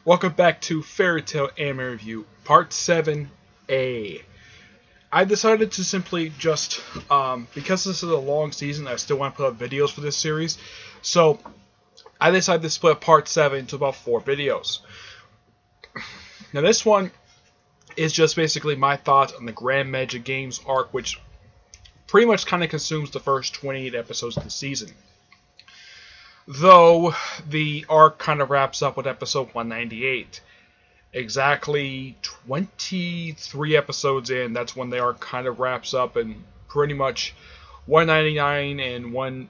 Welcome back to Fairy Tail Anime Review, Part 7A. I decided to simply just, because this is a long season, I still want to put up videos for this series, so I decided to split Part 7 into about 4 videos. Now this one is just basically my thoughts on the Grand Magic Games arc, which pretty much kind of consumes the first 28 episodes of the season. Though the arc kind of wraps up with episode 198. Exactly 23 episodes in, that's when the arc kind of wraps up, and pretty much 199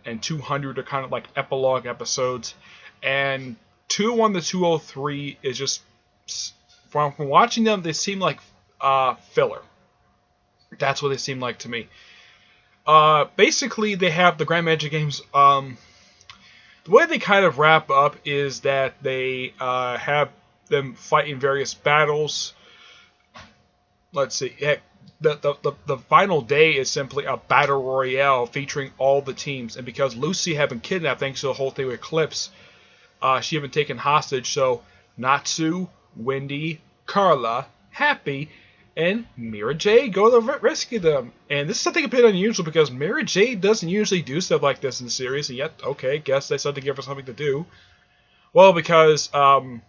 and 200 are kind of like epilogue episodes, and 201 to 203 is just, from watching them, they seem like filler. That's what they seem like to me. Basically, they have the Grand Magic Games. The way they kind of wrap up is that they have them fight in various battles. Let's see. The final day is simply a battle royale featuring all the teams. And because Lucy had been kidnapped thanks to the whole thing with Eclipse, she had been taken hostage. So Natsu, Wendy, Carla, Happy, and Mira J go to rescue them. And this is something a bit unusual because Mira J doesn't usually do stuff like this in the series, and yet, okay, guess they decided to give her something to do. Well, because, and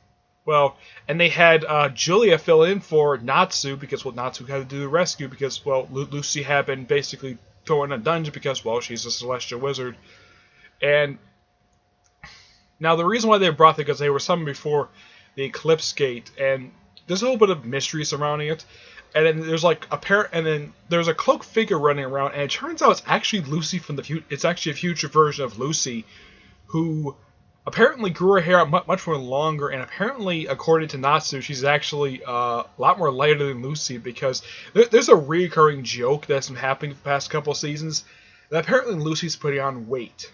they had Julia fill in for Natsu because, Natsu had to do the rescue because, Lucy had been basically thrown in a dungeon because, she's a celestial wizard. And now the reason why they brought it because they were summoned before the Eclipse Gate, and there's a little bit of mystery surrounding it. And then there's like there's a cloaked figure running around, and it turns out it's actually Lucy from the future. It's actually a future version of Lucy, who apparently grew her hair out much more longer, and apparently, according to Natsu, she's actually a lot more lighter than Lucy because there's a recurring joke that's been happening the past couple of seasons that apparently Lucy's putting on weight.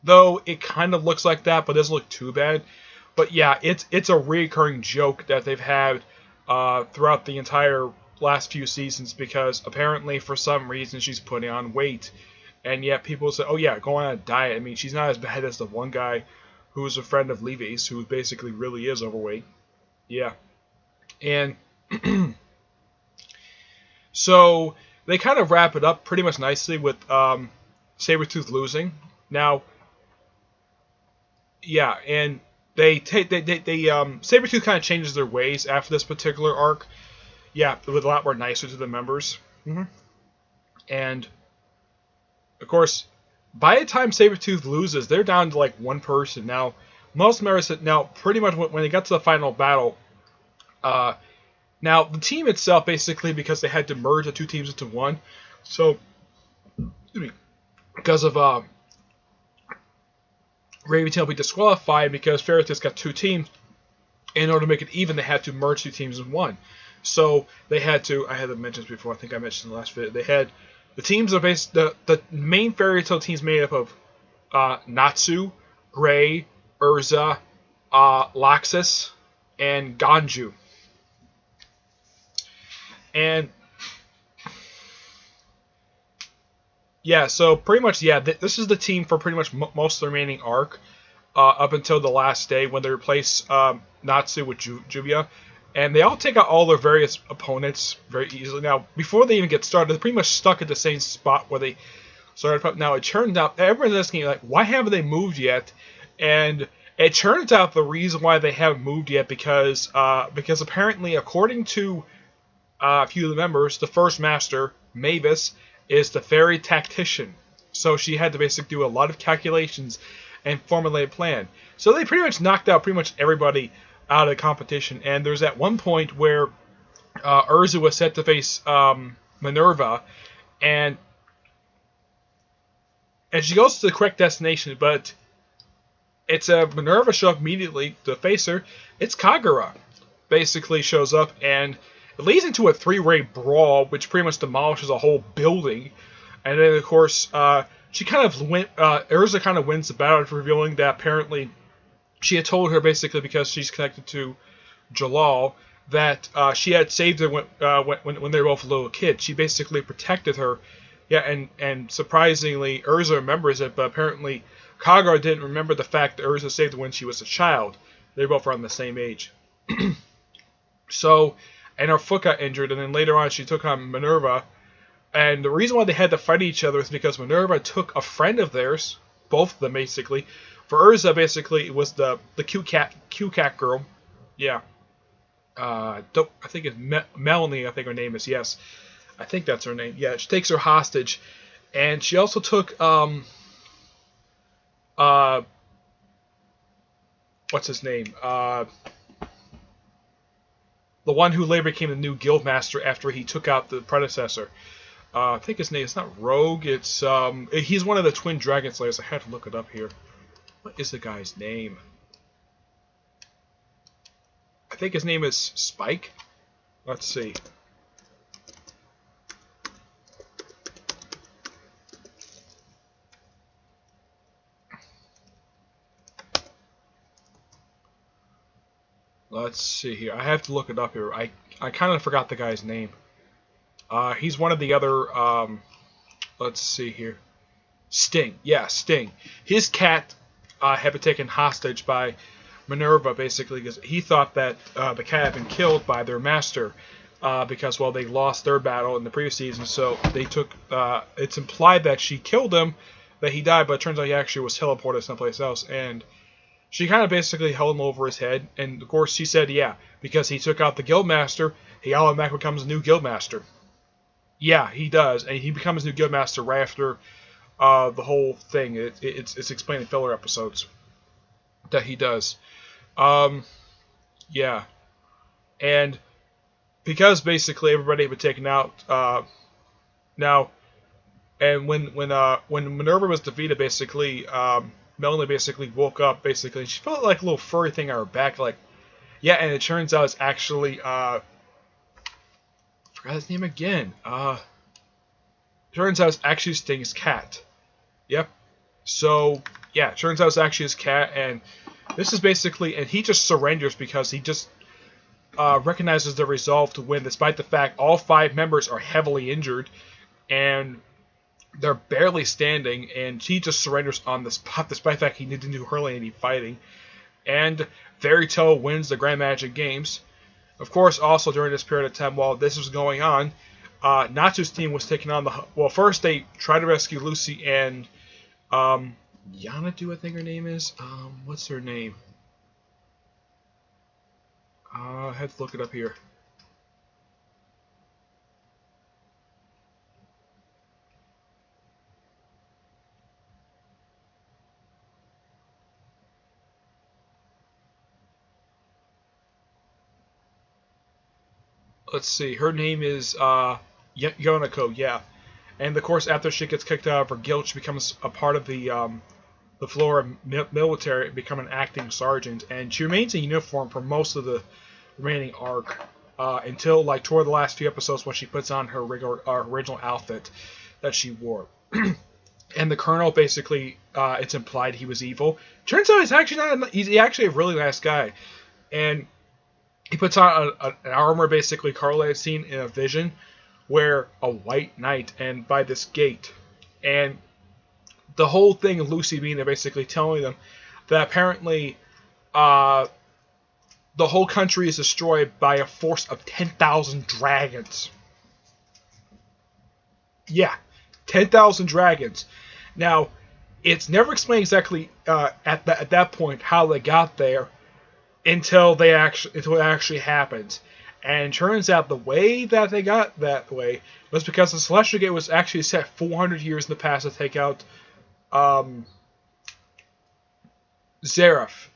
Though it kind of looks like that, but it doesn't look too bad. But yeah, it's a recurring joke that they've had throughout the entire last few seasons because apparently for some reason she's putting on weight, and yet people say, oh yeah, go on a diet. I mean, she's not as bad as the one guy who was a friend of Levi's who basically really is overweight. Yeah. And so they kind of wrap it up pretty much nicely with Sabretooth losing. Now, yeah, and Sabretooth kind of changes their ways after this particular arc. Yeah, it was a lot more nicer to the members. And, of course, by the time Sabretooth loses, they're down to like one person. Now, most members, pretty much when they got to the final battle, now, the team itself, basically, because they had to merge the two teams into one, so, because of Raven Tail be disqualified because Fairy Tail's got two teams. In order to make it even, they had to merge two teams in one. So they had to. I had to mention this before. I think I mentioned in the last video. They had the teams are based. The main Fairy Tail teams made up of Natsu, Gray, Urza, Laxus, and Ganju. And yeah, so pretty much, yeah, this is the team for pretty much most of the remaining arc, up until the last day when they replace Natsu with Juvia, and they all take out all their various opponents very easily. Now, before they even get started, they're pretty much stuck at the same spot where they started. Now, it turns out, everyone's asking, like, why haven't they moved yet? And it turns out the reason why they haven't moved yet because apparently, according to a few of the members, the first master, Mavis, is the fairy tactician. So she had to basically do a lot of calculations and formulate a plan. So they pretty much knocked out pretty much everybody out of the competition. And there's at one point where Urza was set to face Minerva, and she goes to the correct destination, but it's Minerva show up immediately to face her. It's Kagura basically shows up, and it leads into a three-way brawl, which pretty much demolishes a whole building. And then, of course, Urza kind of wins the battle, revealing that apparently she had told her, basically because she's connected to Jalal, that she had saved her when they were both little kids. She basically protected her. Yeah, and surprisingly, Urza remembers it, but apparently Kagura didn't remember the fact that Urza saved her when she was a child. They both were on the same age. So, and her foot got injured, and then later on she took on Minerva. And the reason why they had to fight each other is because Minerva took a friend of theirs, both of them basically. For Urza, basically, it was the Q-Cat girl. Yeah. I think it's Melanie, I think her name is, yes. I think that's her name. Yeah, she takes her hostage. And she also took, what's his name? The one who later became the new guildmaster after he took out the predecessor. I think his name is not Rogue. It's he's one of the twin dragon slayers. I had to look it up here. What is the guy's name? I think his name is Spike. Let's see. Let's see here. I have to look it up here. I kind of forgot the guy's name. He's one of the other. Let's see here. Sting. Yeah, Sting. His cat had been taken hostage by Minerva, basically, because he thought that the cat had been killed by their master because, well, they lost their battle in the previous season. So they took. It's implied that she killed him, that he died, but it turns out he actually was teleported someplace else. And she kind of basically held him over his head. And, of course, she said, yeah, because he took out the guildmaster, he automatically becomes a new guildmaster. Yeah, he does, and he becomes new guildmaster right after the whole thing. It's explained in filler episodes that he does. Yeah, and because basically everybody had been taken out now, and when Minerva was defeated, basically Melanie basically woke up. Basically, she felt like a little furry thing on her back, like yeah, and it turns out it's actually forgot his name again. Turns out it's actually Sting's cat. Yep. So, yeah, turns out it's actually his cat, and this is basically, and he just surrenders because he just recognizes the resolve to win, despite the fact all 5 members are heavily injured, and they're barely standing, and he just surrenders on the spot, despite the fact he didn't do hardly any fighting. And Fairy Tail wins the Grand Magic Games. Of course, also during this period of time while this was going on, Natsu's team was taking on the... Well, first they tried to rescue Lucy and Yanadu, I think her name is. What's her name? I have to look it up here. Let's see. Her name is Yonako, yeah. And of course, after she gets kicked out of her guild, she becomes a part of the Flora military, become an acting sergeant, and she remains in uniform for most of the remaining arc until like toward the last few episodes when she puts on her original outfit that she wore. And the Colonel basically, it's implied he was evil. Turns out he's actually not. He's actually a really nice guy, and he puts on an armor basically Carla had seen in a vision, where a white knight and by this gate, and the whole thing of Lucy being there basically telling them that apparently the whole country is destroyed by a force of 10,000 dragons. Yeah, 10,000 dragons. Now, it's never explained exactly at that point how they got there until it actually happens. And turns out the way that they got that way was because the Celestial Gate was actually set 400 years in the past to take out Zeref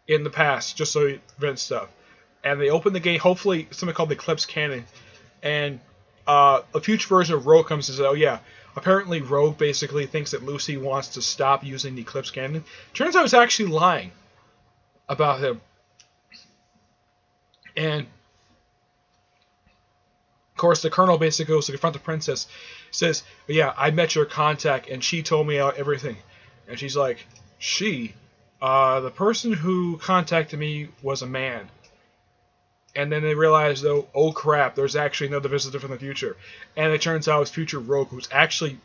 in the past, just so he prevents stuff. And they opened the gate, hopefully something called the Eclipse Cannon. And a future version of Rogue comes and says, oh yeah, apparently Rogue basically thinks that Lucy wants to stop using the Eclipse Cannon. Turns out it's actually lying about him. And of course, the Colonel basically goes to confront the princess, says, yeah, I met your contact, and she told me everything. And she's like, the person who contacted me was a man. And then they realize, though, oh crap, there's actually another visitor from the future. And it turns out it's future Rogue, who's actually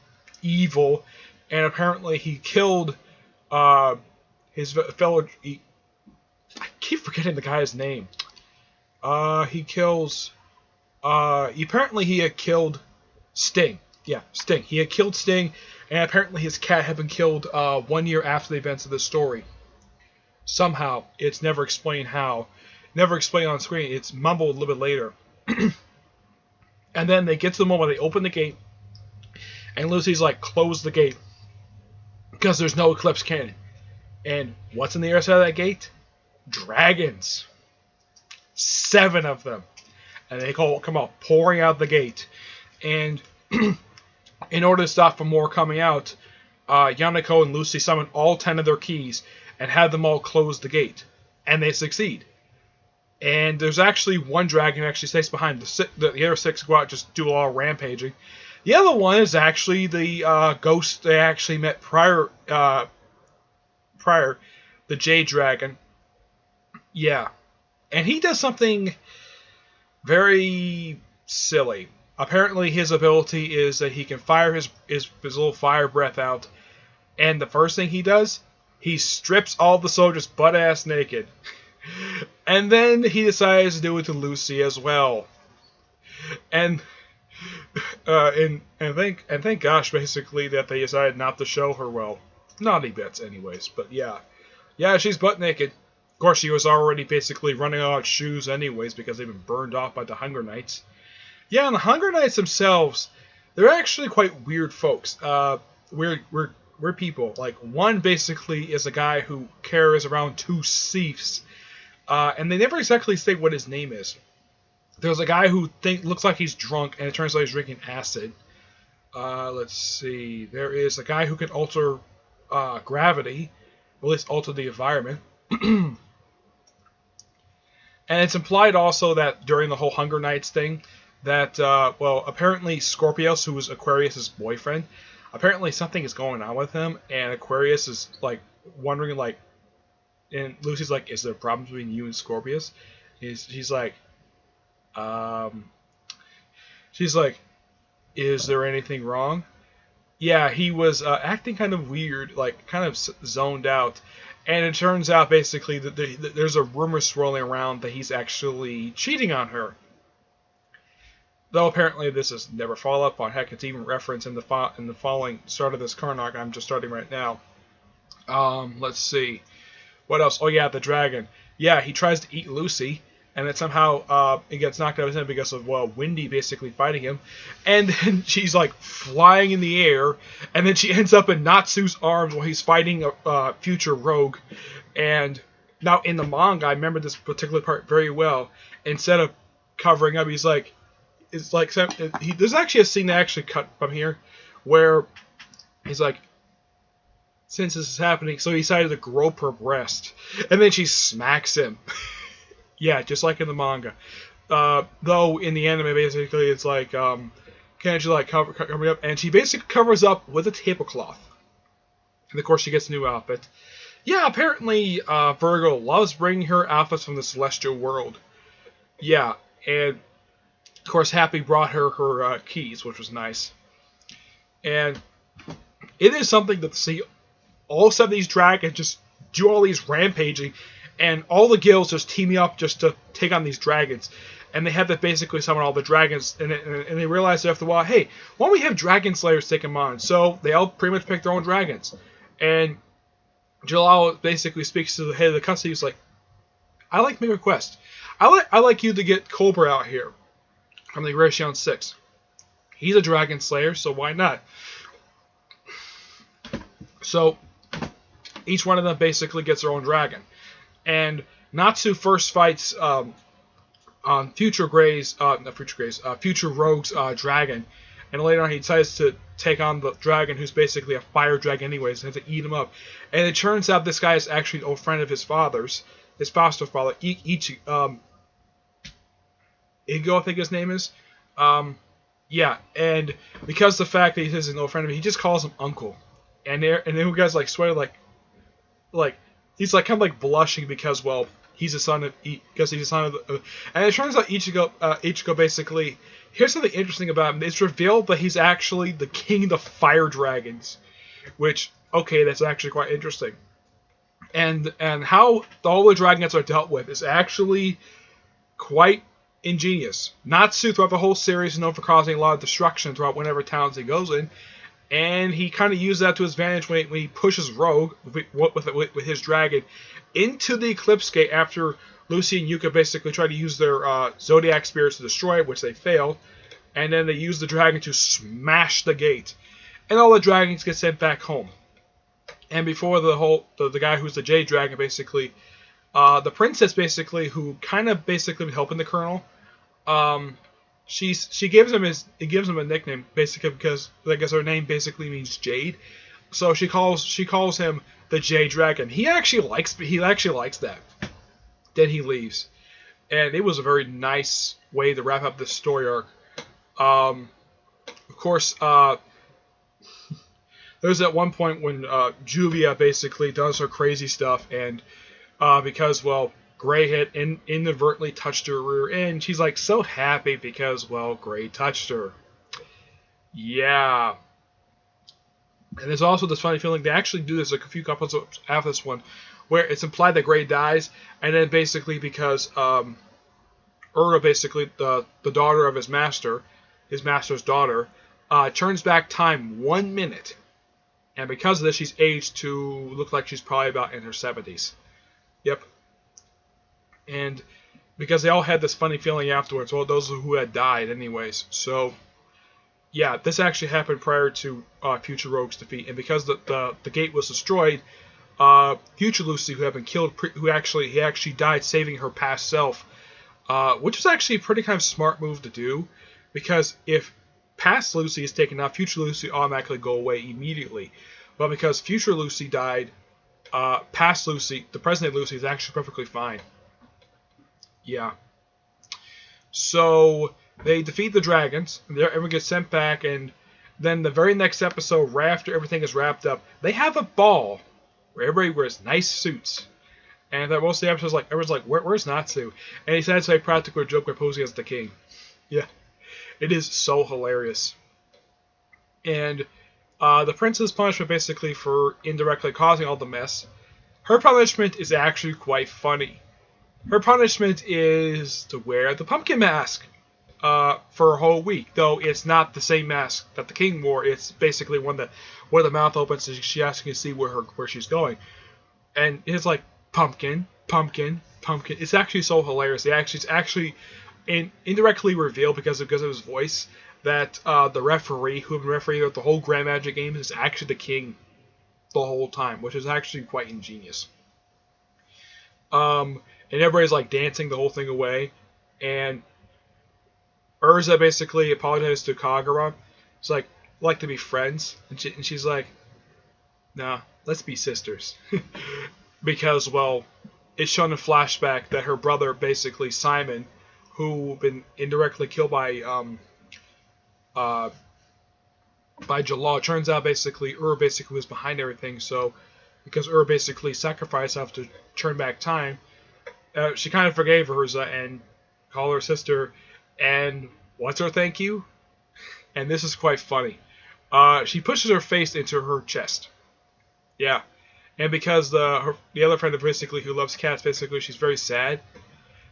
evil, and apparently he killed his fellow... I keep forgetting the guy's name. He kills. Apparently he had killed Sting. Yeah, Sting. He had killed Sting, and apparently his cat had been killed 1 year after the events of the story. Somehow, it's never explained how. Never explained on screen. It's mumbled a little bit later. And then they get to the moment where they open the gate, and Lucy's like, close the gate, because there's no Eclipse cannon. And what's on the other side of that gate? Dragons. 7 of them. And they come out pouring out the gate. And in order to stop from more coming out, Yanako and Lucy summon all 10 of their keys and have them all close the gate. And they succeed. And there's actually one dragon who actually stays behind. The other 6 go out just do a lot of rampaging. The other one is actually the ghost they actually met prior, the Jade Dragon. Yeah. And he does something very silly. Apparently his ability is that he can fire his little fire breath out. And the first thing he does, he strips all the soldiers butt-ass naked. And then he decides to do it to Lucy as well. And thank gosh, basically, that they decided not to show her, well, naughty bits anyways, but yeah. Yeah, she's butt naked. Of course, she was already basically running out of shoes anyways because they've been burned off by the Hunger Knights. Yeah, and the Hunger Knights themselves, they're actually quite weird folks. Weird people. Like, one basically is a guy who carries around 2 sieves. And they never exactly say what his name is. There's a guy who looks like he's drunk, and it turns out he's drinking acid. Let's see. There is a guy who can alter gravity, or at least alter the environment. And it's implied also that during the whole Hunger Nights thing, that, apparently Scorpius, who was Aquarius' boyfriend, apparently something is going on with him, and Aquarius is, like, wondering, like, and Lucy's like, is there a problem between you and Scorpius? She's like, is there anything wrong? Yeah, he was acting kind of weird, like kind of zoned out. And it turns out basically that there's a rumor swirling around that he's actually cheating on her. Though apparently this is never followed up on. Heck, it's even referenced in the following start of this current arc I'm just starting right now. Let's see. What else? Oh yeah, the dragon. Yeah, he tries to eat Lucy, and then somehow it gets knocked out of his hand because of Wendy basically fighting him. And then she's like flying in the air, and then she ends up in Natsu's arms while he's fighting a future rogue. And now in the manga, I remember this particular part very well. Instead of covering up, he's like, it's like there's actually a scene that actually cut from here where he's like, since this is happening, so he decided to grope her breast, and then she smacks him. Yeah, just like in the manga. Though in the anime, basically, it's like, can't you like cover me up? And she basically covers up with a tablecloth. And of course, she gets a new outfit. Yeah, apparently, Virgo loves bringing her outfits from the celestial world. Yeah, and of course, Happy brought her keys, which was nice. And it is something to see all 7 of these dragons just do all these rampaging, and all the guilds just teaming up just to take on these dragons. And they have to basically summon all the dragons, and they realize after a while, hey, why don't we have dragon slayers take them on? So they all pretty much pick their own dragons. And Jalal basically speaks to the head of the custody. He's like, I like my request. I like you to get Cobra out here from the Gratian 6. He's a dragon slayer, so why not? So each one of them basically gets their own dragon. And Natsu first fights on Future Rogue's dragon. And later on he decides to take on the dragon, who's basically a fire dragon anyways, and has to eat him up. And it turns out this guy is actually an old friend of his father's, his foster father, Ichigo, I think his name is. Yeah, and because the fact that he's an old friend of him, he just calls him Uncle. And then you guys like swear like he's like kind of like blushing because he's a son of and it turns out Ichigo basically, here's something interesting about him. It's revealed that he's actually the king of the fire dragons, which okay, that's actually quite interesting. And how all the dragons are dealt with is actually quite ingenious. Natsu throughout the whole series is known for causing a lot of destruction throughout whatever towns he goes in, and he kind of used that to his advantage when he pushes Rogue with his dragon into the Eclipse Gate after Lucy and Yuka basically tried to use their Zodiac Spears to destroy it, which they failed, and then they use the dragon to smash the gate, and all the dragons get sent back home. And before the guy who's the Jade Dragon basically, the princess basically, who kind of basically helping the Colonel, she gives him a nickname basically because I guess her name basically means Jade, so she calls him the Jade Dragon. He actually likes that. Then he leaves, and it was a very nice way to wrap up this story arc. Of course, there's at one point when Julia basically does her crazy stuff, and because, well, Gray had inadvertently touched her rear end, she's like so happy because, well, Gray touched her. Yeah. And there's also this funny feeling, they actually do this like a few episodes after this one, where it's implied that Gray dies, and then basically because Ura, basically the daughter of his master's daughter, turns back time 1 minute. And because of this, she's aged to look like she's probably about in her 70s. Yep. And because they all had this funny feeling afterwards, well, those who had died anyways. So, yeah, this actually happened prior to Future Rogue's defeat. And because the gate was destroyed, Future Lucy, who had been killed, he actually died saving her past self, which was actually a pretty kind of smart move to do, because if past Lucy is taken out, Future Lucy automatically go away immediately. But because Future Lucy died, past Lucy, the present day Lucy, is actually perfectly fine. Yeah. So they defeat the dragons, and everyone gets sent back, and then the very next episode, right after everything is wrapped up, they have a ball where everybody wears nice suits. And that most of the episodes, like, everyone's like, where's Natsu? And he says a practical joke by posing as the king. Yeah. It is so hilarious. And the prince's punishment basically for indirectly causing all the mess, her punishment is actually quite funny. Her punishment is to wear the pumpkin mask for a whole week, though it's not the same mask that the king wore. It's basically one that where the mouth opens and she has to see where she's going, and it's like pumpkin, pumpkin, pumpkin. It's actually so hilarious. It's actually indirectly revealed because of his voice that the referee who had been refereeing the whole Grand Magic game is actually the king the whole time, which is actually quite ingenious. And everybody's like dancing the whole thing away, and Urza basically apologizes to Kagura. It's like, I'd like to be friends, and she's like, nah, let's be sisters. Because, well, it's shown in flashback that her brother, basically Simon, who been indirectly killed by Jalal, turns out basically basically was behind everything. So because basically sacrificed herself to turn back time, she kind of forgave Urza and called her sister. And what's her thank you? And this is quite funny. She pushes her face into her chest. Yeah. And because the other friend basically who loves cats, basically she's very sad.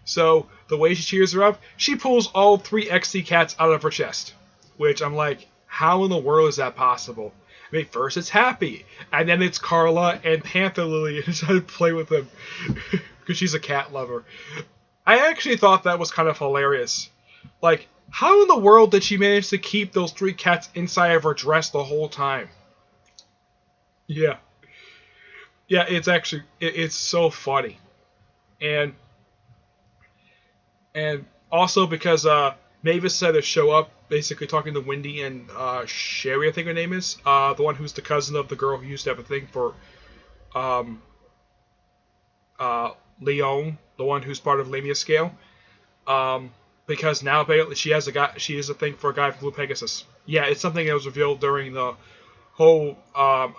So the way she cheers her up, she pulls all 3 XC cats out of her chest. Which I'm like, how in the world is that possible? I mean, first it's Happy, and then it's Carla and Panther Lily, and try to play with them because she's a cat lover. I actually thought that was kind of hilarious. Like, how in the world did she manage to keep those 3 cats inside of her dress the whole time? Yeah. Yeah, it's actually, it's so funny. And also because Mavis said to show up, basically talking to Wendy and Sherry, I think her name is, the one who's the cousin of the girl who used to have a thing for Leon, the one who's part of Lamia Scale. Because now apparently she has a thing for a guy from Blue Pegasus. Yeah, it's something that was revealed during the whole the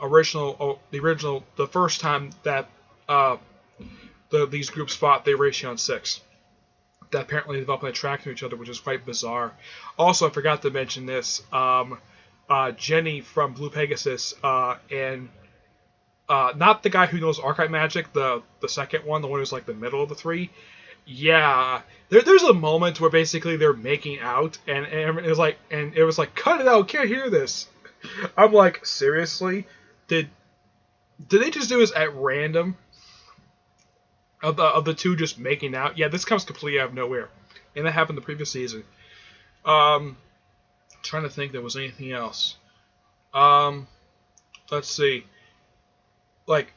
first time that these groups fought the Eration 6. That apparently developed an attraction to each other, which is quite bizarre. Also, I forgot to mention this. Jenny from Blue Pegasus and not the guy who knows Archetype Magic, the second one, the one who's like the middle of the 3. Yeah, there's a moment where basically they're making out, and it was like, cut it out, can't hear this. I'm like, seriously, did they just do this at random? Of the two just making out? Yeah, this comes completely out of nowhere, and that happened the previous season. Um, Trying to think there was anything else. Um, let's see. Like,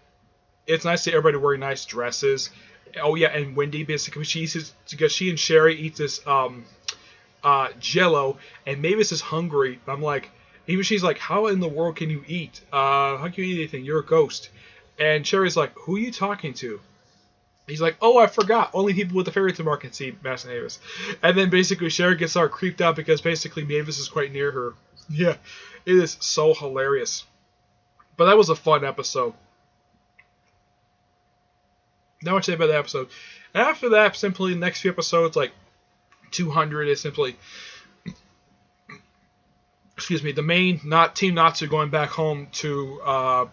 it's nice to see everybody wearing nice dresses. Oh yeah, and Wendy basically because she and Sherry eat this Jello, and Mavis is hungry. I'm like, even she's like, how in the world can you eat? How can you eat anything? You're a ghost. And Sherry's like, who are you talking to? He's like, oh, I forgot. Only people with the fairy tale mark can see Master Mavis. And then basically Sherry gets all creeped out because basically Mavis is quite near her. Yeah, it is so hilarious. But that was a fun episode. Not much to say about that episode. And after that, simply the next few episodes, like 200, is simply, excuse me, the main Team Natsu going back home to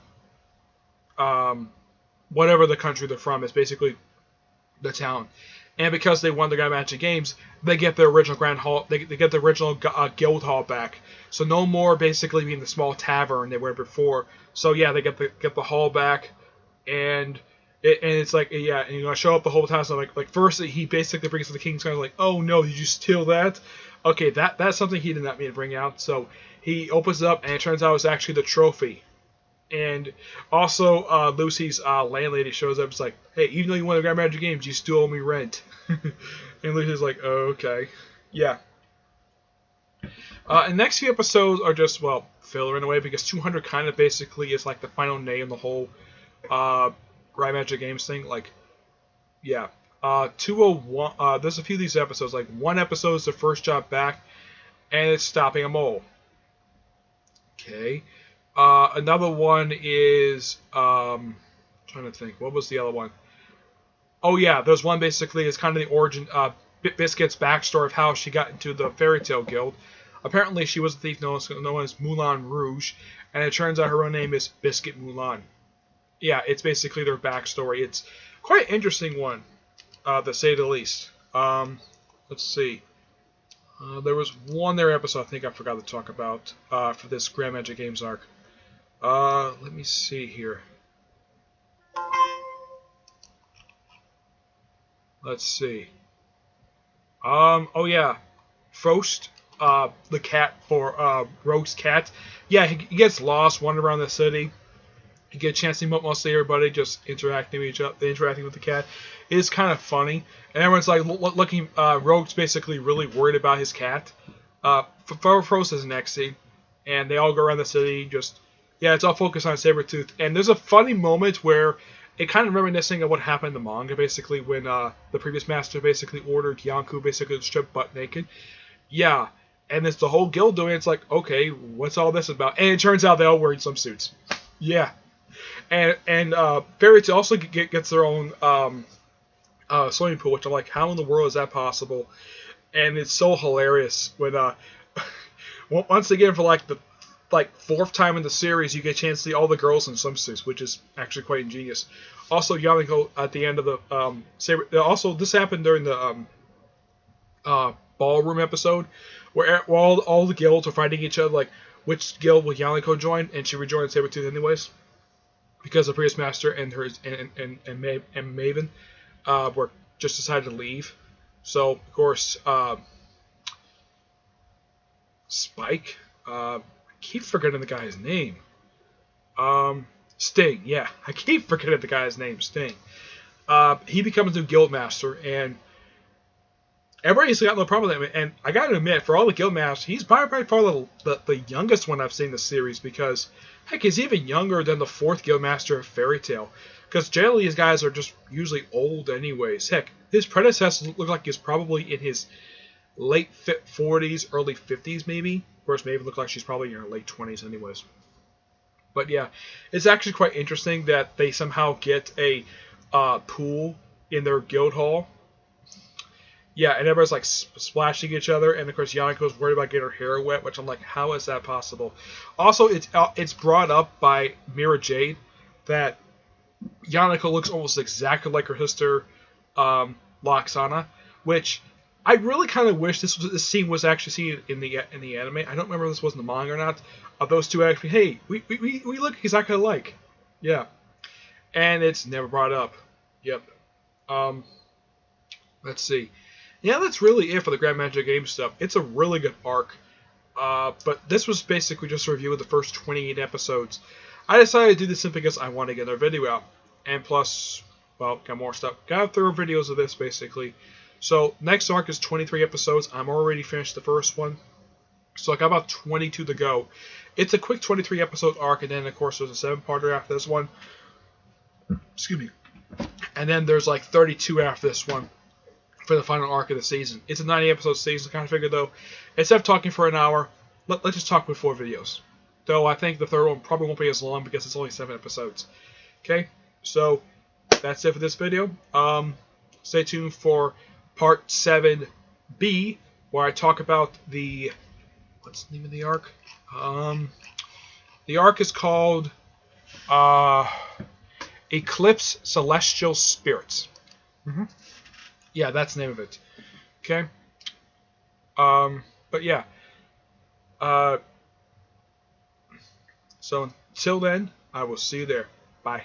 whatever the country they're from is basically the town. And because they won the Grand Magic Games, they get their original Grand Hall. They get the original Guild Hall back. So no more basically being the small tavern they were before. So yeah, they get the hall back, and it's like, yeah, and I show up the whole time. So like first he basically brings to the king's kind of like, oh no, did you steal that? Okay, that's something he did not mean to bring out. So he opens it up, and it turns out it's actually the trophy. And also, Lucy's landlady shows up. It's like, hey, even though you won the Grand Magic Games, you still owe me rent. And Lucy's like, oh, okay. Yeah. And next few episodes are just, well, filler in a way, because 200 kind of basically is like the final nail in the whole Grand Magic Games thing. Like, yeah. 201, there's a few of these episodes. Like, one episode is the first job back, and it's stopping a mole. Okay. Another one is trying to think. What was the other one? Oh yeah, there's one basically is kind of the origin, Biscuit's backstory of how she got into the Fairy Tale Guild. Apparently, she was a thief known as Moulin Rouge, and it turns out her own name is Biscuit Moulin. Yeah, it's basically their backstory. It's quite an interesting one, to say the least. Let's see. There was one there episode I think I forgot to talk about for this Grand Magic Games arc. Let me see here. Let's see. Oh yeah, Frost, the cat for Rogue's cat. Yeah, he gets lost, wandering around the city. You get a chance to meet mostly everybody, just interacting with the cat. It's kind of funny, and everyone's like looking. Rogue's basically really worried about his cat. Frost is next scene, and they all go around the city. Yeah, it's all focused on Sabretooth. And there's a funny moment where it kind of reminiscing of what happened in the manga, basically, when the previous master basically ordered Yonkou basically to strip butt naked. Yeah, and it's the whole guild doing it. It's like, okay, what's all this about? And it turns out they all wearing some suits. Yeah. And Fairy Tail also gets their own swimming pool, which I'm like, how in the world is that possible? And it's so hilarious when once again, for like the fourth time in the series, you get a chance to see all the girls in swimsuits, which is actually quite ingenious. Also, Yamiko at the end of the also this happened during the ballroom episode, where all the guilds are fighting each other, like which guild will Yamiko join, and she rejoined Sabretooth anyways, because the previous master and Maven were just decided to leave. So of course, Spike. Keep forgetting the guy's name. Sting, yeah. I keep forgetting the guy's name, Sting. He becomes a new guild master, and everybody's got no problem with him. And I gotta admit, for all the guild masters, he's by far the youngest one I've seen in the series, because, heck, he's even younger than the fourth guild master of Fairy Tail. Because generally these guys are just usually old anyways. Heck, his predecessor looked like he's probably in his late 40s, early 50s maybe. Of course, Maven looked like she's probably in her late 20s anyways. But yeah, it's actually quite interesting that they somehow get a pool in their guild hall. Yeah, and everybody's like splashing each other, and of course Yoniko's worried about getting her hair wet, which I'm like, how is that possible? Also, it's brought up by Mira Jade that Yoniko looks almost exactly like her sister Loxana, which I really kind of wish this scene was actually seen in the anime. I don't remember if this was in the manga or not. Of those two actually, hey, we look exactly alike. Yeah, and it's never brought up. Yep. Let's see. Yeah, that's really it for the Grand Magic Game stuff. It's a really good arc. But this was basically just a review of the first 28 episodes. I decided to do this simply because I want to get another video out. And plus, well, got more stuff. Got 3 videos of this, basically. So, next arc is 23 episodes. I'm already finished the first one. So, I got about 22 to go. It's a quick 23 episode arc, and then, of course, there's a 7-parter after this one. Excuse me. And then there's like 32 after this one for the final arc of the season. It's a 90 episode season. I kind of figured, though, instead of talking for an hour, let's just talk with 4 videos. Though I think the third one probably won't be as long because it's only 7 episodes. Okay, so that's it for this video. Stay tuned for part 7B, where I talk about the... What's the name of the arc? The arc is called Eclipse Celestial Spirits. Yeah, that's the name of it. Okay. But yeah. So until then, I will see you there. Bye.